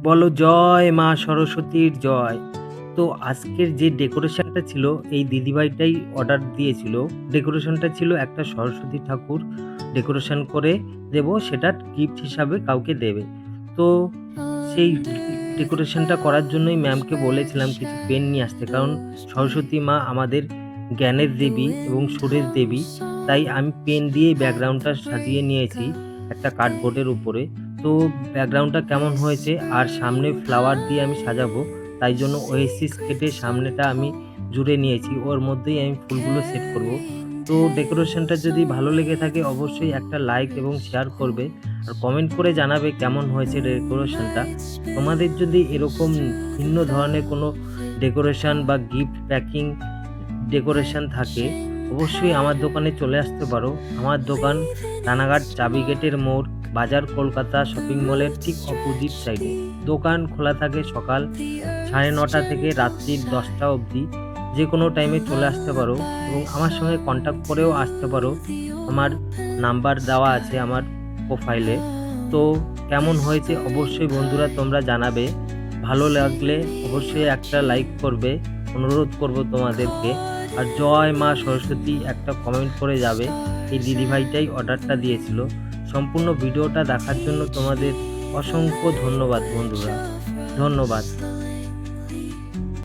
বলো জয় মা সরস্বতীর জয়। তো আজকের যে ডেকোরেশনটা ছিল এই দিদিভাইটাই অর্ডার দিয়েছিল। ডেকোরেশনটা ছিল একটা সরস্বতী ঠাকুর ডেকোরেশন করে দেব, সেটা গিফট হিসাবে কাউকে দেবে। তো সেই ডেকোরেশনটা করার জন্যই ম্যামকে বলেছিলাম কিছু পেন নিয়ে আসতে, কারণ সরস্বতী মা আমাদের জ্ঞানের দেবী এবং সুরের দেবী। তাই আমি পেন দিয়েই ব্যাকগ্রাউন্ডটা সাজিয়ে নিয়েছি একটা কার্ডবোর্ডের উপরে। তো ব্যাকগ্রাউন্ডটা কেমন হয়েছে আর সামনে ফ্লাওয়ার দিয়ে আমি সাজাবো, তাই জন্য ওয়েসিস কেটে সামনেটা আমি জুড়ে নিয়েছি, ওর মধ্যেই আমি ফুলগুলো সেট করব। তো ডেকোরেশনটা যদি ভালো লেগে থাকে অবশ্যই একটা লাইক এবং শেয়ার করবে, আর কমেন্ট করে জানাবে কেমন হয়েছে ডেকোরেশনটা। তোমাদের যদি এরকম ভিন্ন ধরনের কোনো ডেকোরেশন বা গিফট প্যাকিং ডেকোরেশন থাকে অবশ্যই আমার দোকানে চলে আসতে পারো। আমার দোকান রানাঘাট চাবি গেটের মোড়, বাজার কলকাতা শপিং মলের ঠিক অপোজিট সাইডে। দোকান খোলা থাকে সকাল 9:30 থেকে রাত্রি 10টা অবধি। যে কোনো টাইমে চলে আসতে পারো এবং আমার সঙ্গে কন্ট্যাক্ট করেও আসতে পারো। আমার নাম্বার দেওয়া আছে আমার প্রোফাইলে। তো কেমন হয়েছে অবশ্যই বন্ধুরা তোমরা জানাবে। ভালো লাগলে অবশ্যই একটা লাইক করবে, অনুরোধ করব তোমাদেরকে। আর জয় মা সরস্বতী একটা কমেন্ট করে যাবে। এই দিদিভাইটাই অর্ডারটা দিয়েছিল। সম্পূর্ণ ভিডিওটা দেখার জন্য তোমাদের অসংখ্য ধন্যবাদ বন্ধুরা, ধন্যবাদ।